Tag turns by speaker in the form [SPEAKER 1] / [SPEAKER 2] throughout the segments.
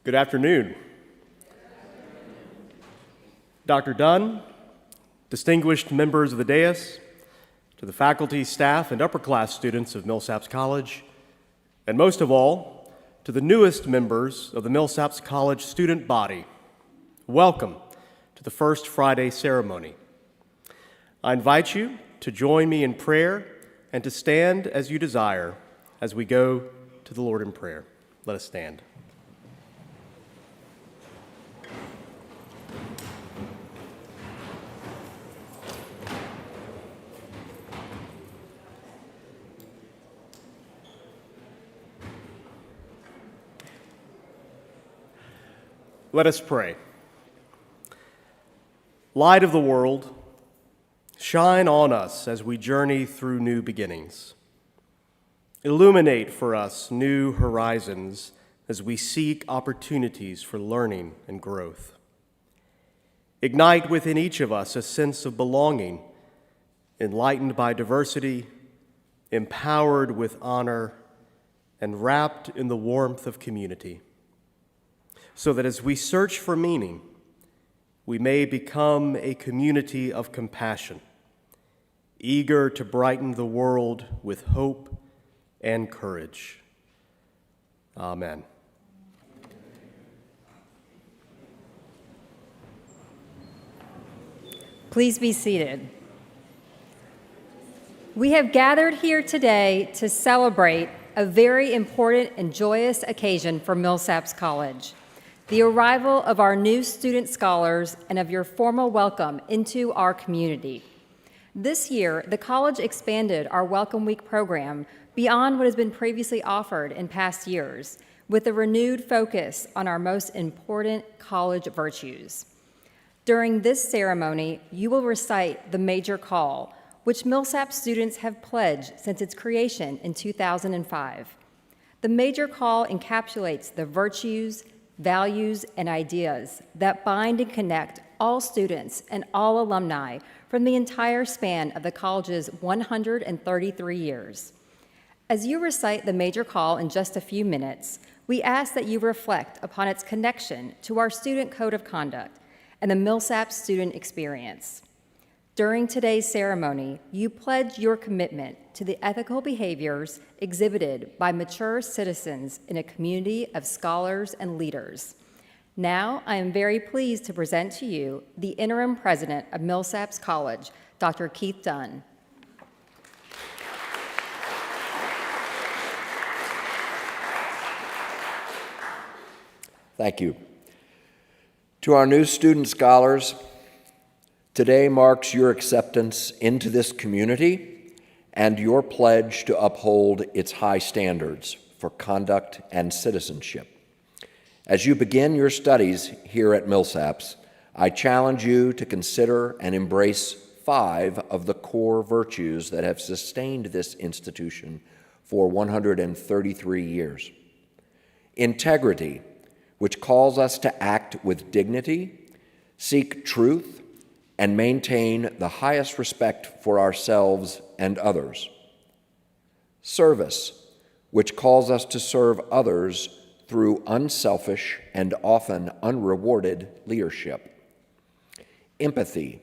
[SPEAKER 1] Good afternoon. Dr. Dunn, distinguished members of the dais, to the faculty, staff, and upper class students of Millsaps College, and most of all, to the newest members of the Millsaps College student body, welcome to the First Friday ceremony. I invite you to join me in prayer and to stand as you desire as we go to the Lord in prayer. Let us stand. Let us pray. Light of the world, shine on us as we journey through new beginnings. Illuminate for us new horizons as we seek opportunities for learning and growth. Ignite within each of us a sense of belonging, enlightened by diversity, empowered with honor, and wrapped in the warmth of community, so that as we search for meaning, we may become a community of compassion, eager to brighten the world with hope and courage. Amen.
[SPEAKER 2] Please be seated. We have gathered here today to celebrate a very important and joyous occasion for Millsaps College, the arrival of our new student scholars and of your formal welcome into our community. This year, the college expanded our Welcome Week program beyond what has been previously offered in past years, with a renewed focus on our most important college virtues. During this ceremony, you will recite the Major Call, which Millsaps students have pledged since its creation in 2005. The Major Call encapsulates the virtues, values, and ideas that bind and connect all students and all alumni from the entire span of the college's 133 years. As you recite the Major Call in just a few minutes, we ask that you reflect upon its connection to our student code of conduct and the Millsaps student experience. During today's ceremony, you pledge your commitment to the ethical behaviors exhibited by mature citizens in a community of scholars and leaders. Now, I am very pleased to present to you the interim president of Millsaps College, Dr. Keith Dunn.
[SPEAKER 3] Thank you. To our new student scholars, today marks your acceptance into this community and your pledge to uphold its high standards for conduct and citizenship. As you begin your studies here at Millsaps, I challenge you to consider and embrace 5 of the core virtues that have sustained this institution for 133 years. Integrity, which calls us to act with dignity, seek truth, and maintain the highest respect for ourselves and others. Service, which calls us to serve others through unselfish and often unrewarded leadership. Empathy,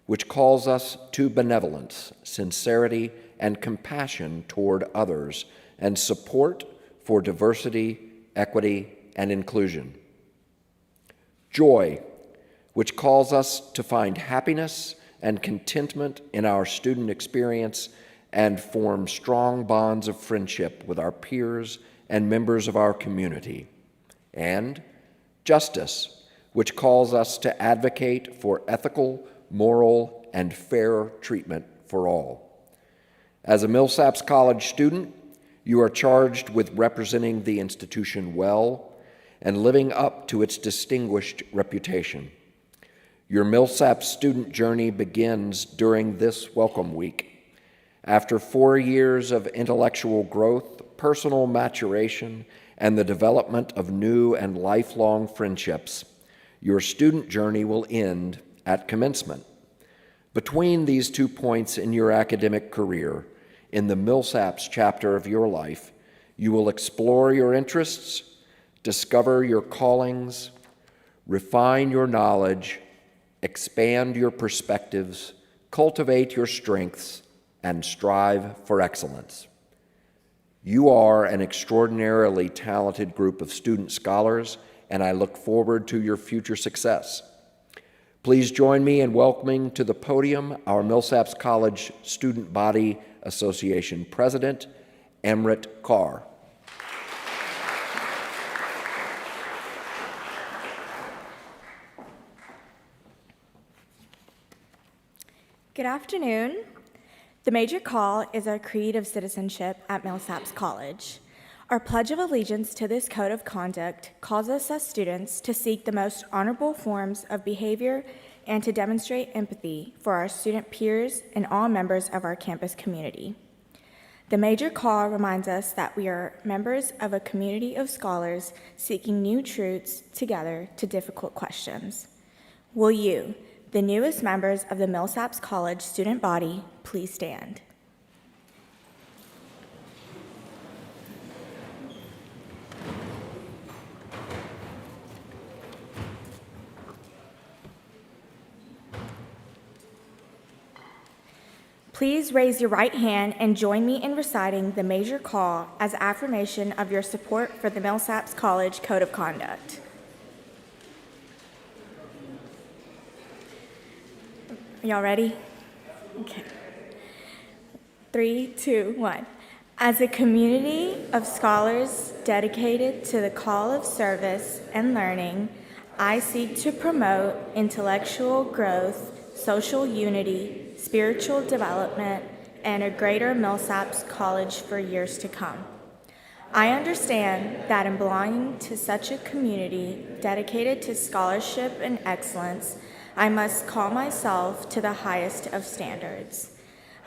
[SPEAKER 3] which calls us to benevolence, sincerity, and compassion toward others, and support for diversity, equity, and inclusion. Joy, which calls us to find happiness and contentment in our student experience and form strong bonds of friendship with our peers and members of our community. And justice, which calls us to advocate for ethical, moral, and fair treatment for all. As a Millsaps College student, you are charged with representing the institution well and living up to its distinguished reputation. Your Millsaps student journey begins during this Welcome Week. After 4 years of intellectual growth, personal maturation, and the development of new and lifelong friendships, your student journey will end at commencement. Between these 2 points in your academic career, in the Millsaps chapter of your life, you will explore your interests, discover your callings, refine your knowledge, expand your perspectives, cultivate your strengths, and strive for excellence. You are an extraordinarily talented group of student scholars, and I look forward to your future success. Please join me in welcoming to the podium our Millsaps College Student Body Association President, Emrit Carr.
[SPEAKER 4] Good afternoon. The major call is our creed of citizenship at Millsaps College. Our Pledge of Allegiance to this code of conduct calls us as students to seek the most honorable forms of behavior and to demonstrate empathy for our student peers and all members of our campus community. The major call reminds us that we are members of a community of scholars seeking new truths together to difficult questions. Will you, the newest members of the Millsaps College student body, please stand. Please raise your right hand and join me in reciting the major call as affirmation of your support for the Millsaps College Code of Conduct. Y'all ready? Okay. 3, 2, 1. As a community of scholars dedicated to the call of service and learning, I seek to promote intellectual growth, social unity, spiritual development, and a greater Millsaps College for years to come. I understand that in belonging to such a community dedicated to scholarship and excellence, I must call myself to the highest of standards.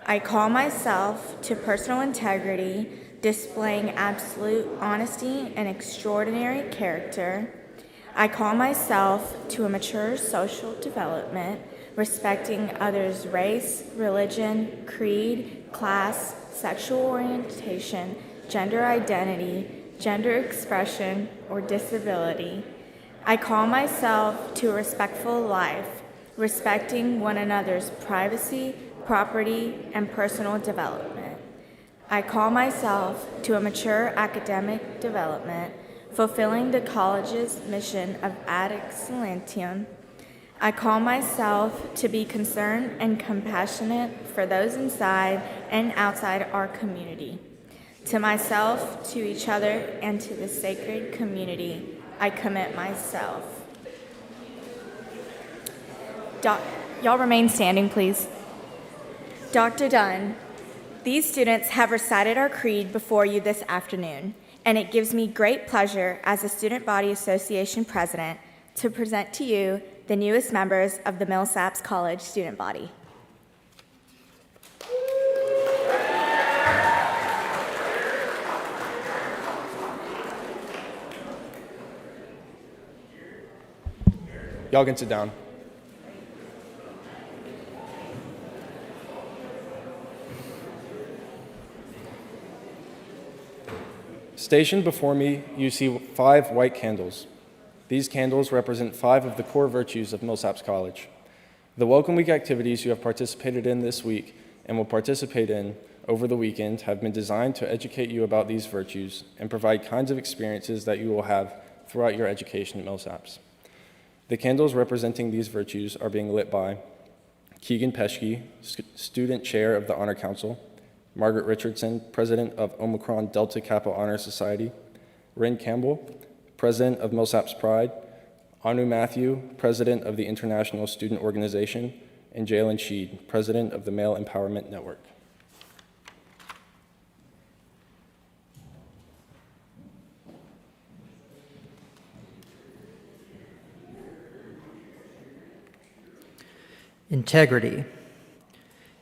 [SPEAKER 4] I call myself to personal integrity, displaying absolute honesty and extraordinary character. I call myself to a mature social development, respecting others' race, religion, creed, class, sexual orientation, gender identity, gender expression, or disability. I call myself to a respectful life, respecting one another's privacy, property, and personal development. I call myself to a mature academic development, fulfilling the college's mission of ad excellentem. I call myself to be concerned and compassionate for those inside and outside our community. To myself, to each other, and to the sacred community, I commit myself. Y'all remain standing, please. Dr. Dunn, these students have recited our creed before you this afternoon, and it gives me great pleasure as a Student Body Association president to present to you the newest members of the Millsaps College student body.
[SPEAKER 1] Y'all can sit down. Stationed before me, you see 5 white candles. These candles represent 5 of the core virtues of Millsaps College. The Welcome Week activities you have participated in this week and will participate in over the weekend have been designed to educate you about these virtues and provide kinds of experiences that you will have throughout your education at Millsaps. The candles representing these virtues are being lit by Keegan Peschke, Student Chair of the Honor Council, Margaret Richardson, President of Omicron Delta Kappa Honor Society, Ren Campbell, President of Millsaps Pride, Anu Matthew, President of the International Student Organization, and Jalen Sheed, President of the Male Empowerment Network.
[SPEAKER 5] Integrity.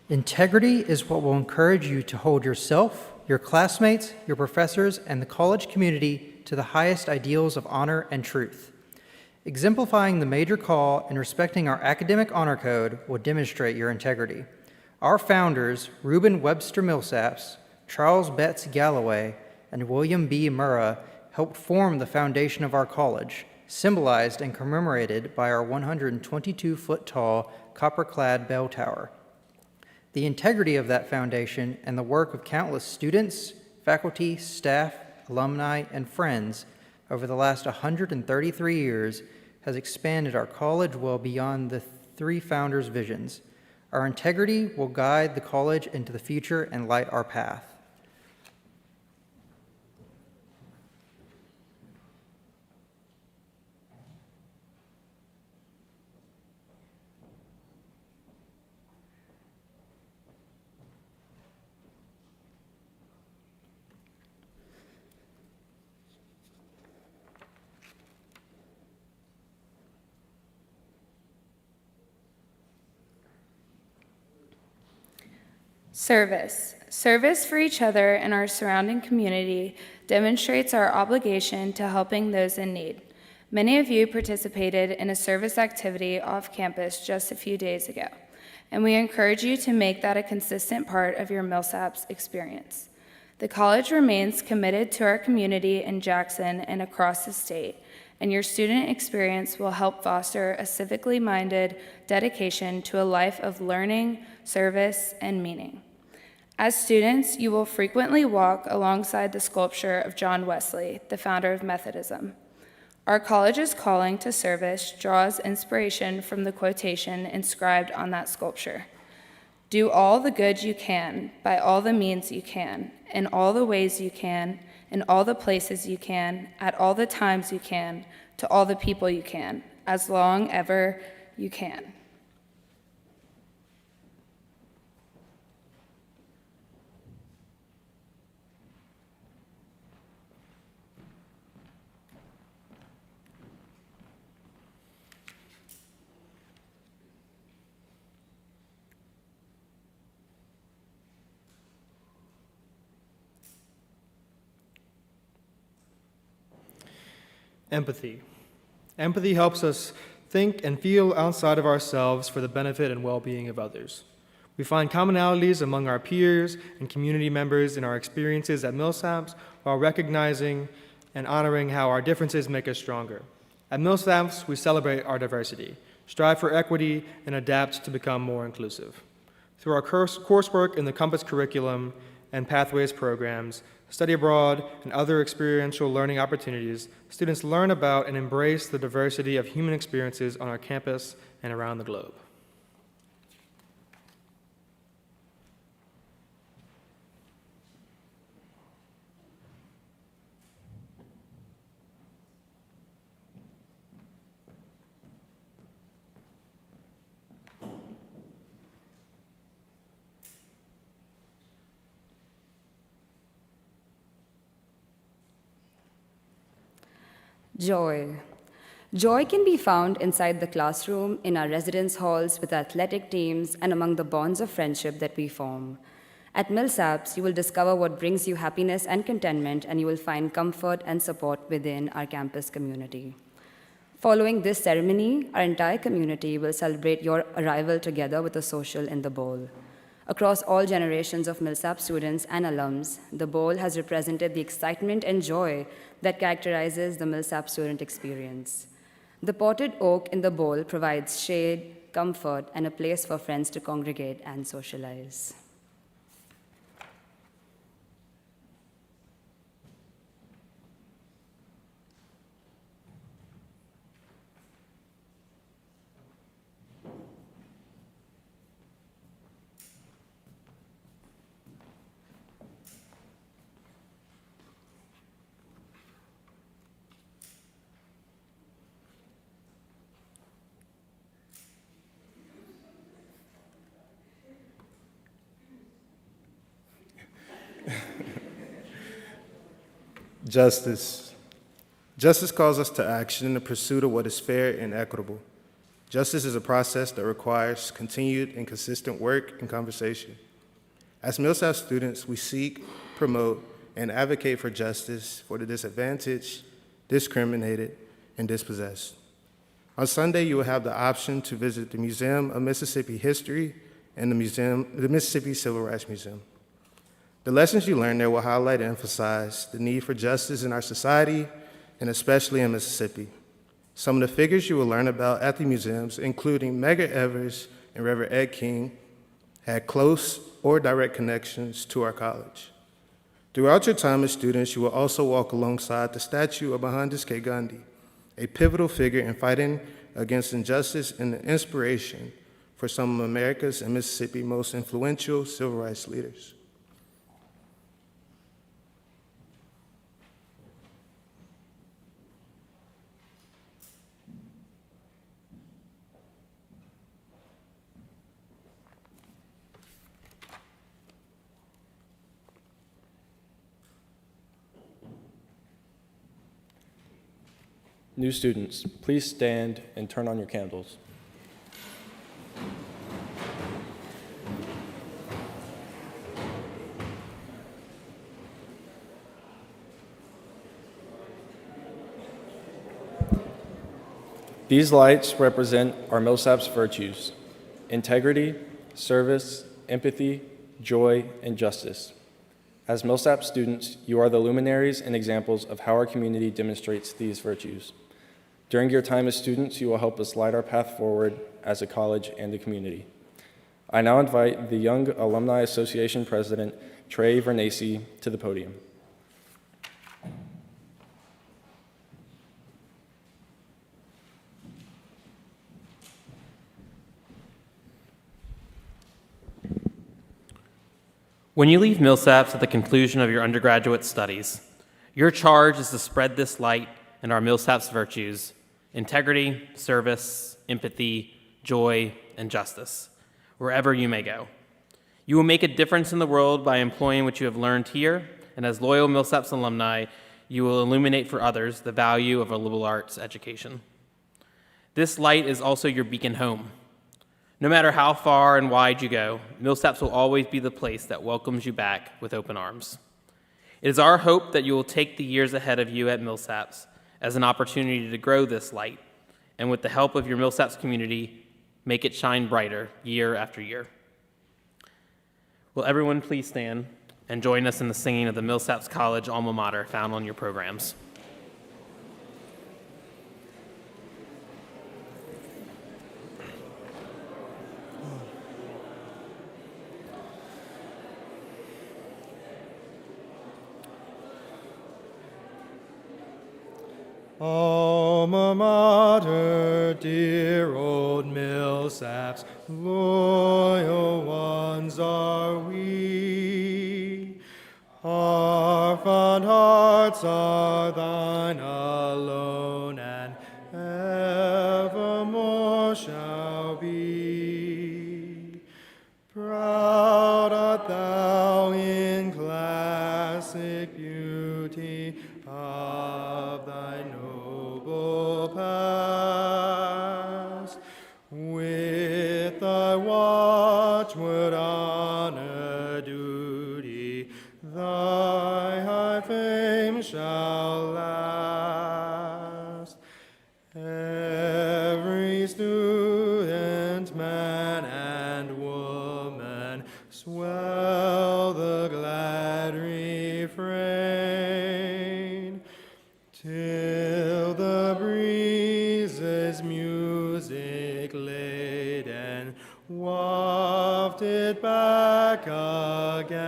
[SPEAKER 5] Integrity is what will encourage you to hold yourself, your classmates, your professors, and the college community to the highest ideals of honor and truth. Exemplifying the major call and respecting our academic honor code will demonstrate your integrity. Our founders, Reuben Webster Millsaps, Charles Betts Galloway, and William B. Murrah, helped form the foundation of our college, symbolized and commemorated by our 122-foot-tall copper-clad bell tower. The integrity of that foundation and the work of countless students, faculty, staff, alumni, and friends over the last 133 years has expanded our college well beyond the three founders' visions. Our integrity will guide the college into the future and light our path.
[SPEAKER 6] Service. Service for each other and our surrounding community demonstrates our obligation to helping those in need. Many of you participated in a service activity off campus just a few days ago, and we encourage you to make that a consistent part of your Millsaps experience. The college remains committed to our community in Jackson and across the state, and your student experience will help foster a civically minded dedication to a life of learning, service, and meaning. As students, you will frequently walk alongside the sculpture of John Wesley, the founder of Methodism. Our college's calling to service draws inspiration from the quotation inscribed on that sculpture. Do all the good you can, by all the means you can, in all the ways you can, in all the places you can, at all the times you can, to all the people you can, as long ever you can.
[SPEAKER 7] Empathy. Empathy helps us think and feel outside of ourselves for the benefit and well-being of others. We find commonalities among our peers and community members in our experiences at Millsaps while recognizing and honoring how our differences make us stronger. At Millsaps, we celebrate our diversity, strive for equity, and adapt to become more inclusive. Through our coursework in the Compass curriculum and Pathways programs, study abroad, and other experiential learning opportunities, students learn about and embrace the diversity of human experiences on our campus and around the globe.
[SPEAKER 8] Joy. Joy can be found inside the classroom, in our residence halls, with athletic teams, and among the bonds of friendship that we form. At Millsaps, you will discover what brings you happiness and contentment, and you will find comfort and support within our campus community. Following this ceremony, our entire community will celebrate your arrival together with a social in the bowl. Across all generations of Millsaps students and alums, the bowl has represented the excitement and joy that characterizes the Millsaps student experience. The potted oak in the bowl provides shade, comfort, and a place for friends to congregate and socialize.
[SPEAKER 9] Justice. Justice calls us to action in the pursuit of what is fair and equitable. Justice is a process that requires continued and consistent work and conversation. As Millsaps students, we seek, promote, and advocate for justice for the disadvantaged, discriminated, and dispossessed. On Sunday, you will have the option to visit the Museum of Mississippi History and the Mississippi Civil Rights Museum. The lessons you learn there will highlight and emphasize the need for justice in our society, and especially in Mississippi. Some of the figures you will learn about at the museums, including Medgar Evers and Reverend Ed King, had close or direct connections to our college. Throughout your time as students, you will also walk alongside the statue of Mohandas K. Gandhi, a pivotal figure in fighting against injustice and the inspiration for some of America's and Mississippi's most influential civil rights leaders.
[SPEAKER 10] New students, please stand and turn on your candles. These lights represent our Millsaps virtues: integrity, service, empathy, joy, and justice. As Millsaps students, you are the luminaries and examples of how our community demonstrates these virtues. During your time as students, you will help us light our path forward as a college and a community. I now invite the Young Alumni Association President, Trey Vernacey, to the podium.
[SPEAKER 11] When you leave Millsaps at the conclusion of your undergraduate studies, your charge is to spread this light and our Millsaps virtues: integrity, service, empathy, joy, and justice, wherever you may go. You will make a difference in the world by employing what you have learned here, and as loyal Millsaps alumni, you will illuminate for others the value of a liberal arts education. This light is also your beacon home. No matter how far and wide you go, Millsaps will always be the place that welcomes you back with open arms. It is our hope that you will take the years ahead of you at Millsaps as an opportunity to grow this light, and with the help of your Millsaps community, make it shine brighter year after year. Will everyone please stand and join us in the singing of the Millsaps College alma mater found on your programs.
[SPEAKER 7] Alma mater, dear old Millsaps, loyal ones are we. Our fond hearts are thine alone, and evermore shall be. Proud art thou in classic beauty of thy noble past, with thy watchword honor duty, thy high fame shall last. Every student, man and woman, swell the glad refrain, till the breezes music laden waft it back again.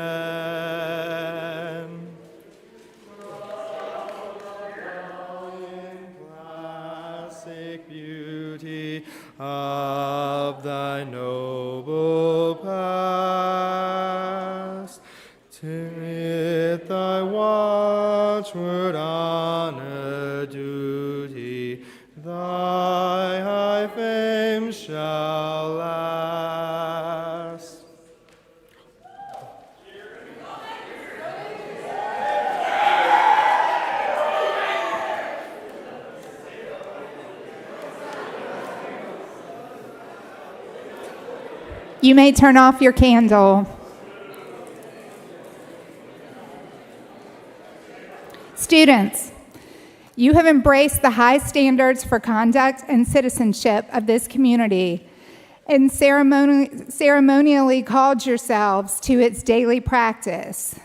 [SPEAKER 7] In classic beauty of thy noble past, with thy watchword honor duty, thy high fame shall last.
[SPEAKER 12] You may turn off your candle. Students, you have embraced the high standards for conduct and citizenship of this community and ceremonially called yourselves to its daily practice.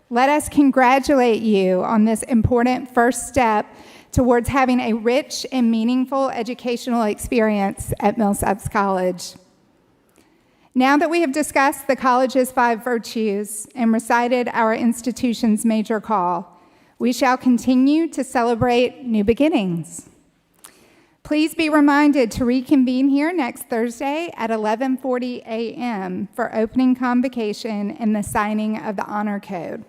[SPEAKER 12] Let us congratulate you on this important first step towards having a rich and meaningful educational experience at Millsaps College. Now that we have discussed the college's 5 virtues and recited our institution's major call, we shall continue to celebrate new beginnings. Please be reminded to reconvene here next Thursday at 11:40 a.m. for opening convocation and the signing of the honor code.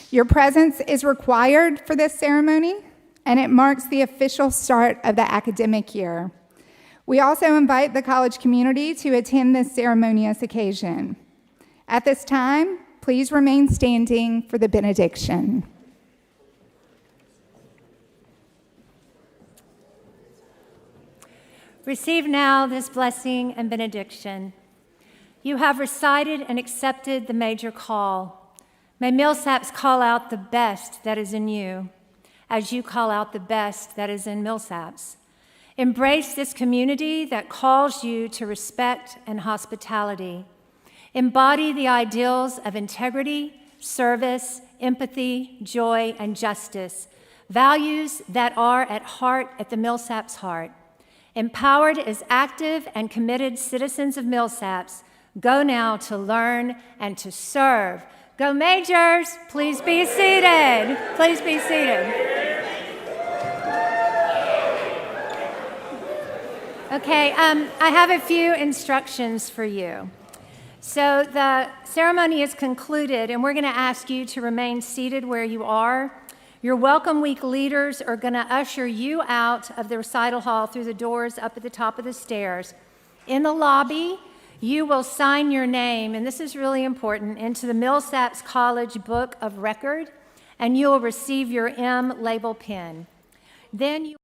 [SPEAKER 12] Your presence is required for this ceremony, and it marks the official start of the academic year. We also invite the college community to attend this ceremonious occasion. At this time, please remain standing for the benediction.
[SPEAKER 13] Receive now this blessing and benediction. You have recited and accepted the major call. May Millsaps call out the best that is in you, as you call out the best that is in Millsaps. Embrace this community that calls you to respect and hospitality. Embody the ideals of integrity, service, empathy, joy, and justice, values that are at heart at the Millsaps heart. Empowered as active and committed citizens of Millsaps, go now to learn and to serve. Go Majors! Please be seated. Please be seated. Okay, I have a few instructions for you. So the ceremony is concluded, and we're going to ask you to remain seated where you are. Your Welcome Week leaders are going to usher you out of the recital hall through the doors up at the top of the stairs. In the lobby, you will sign your name, and this is really important, into the Millsaps College Book of Record, and you will receive your M label pin. Then you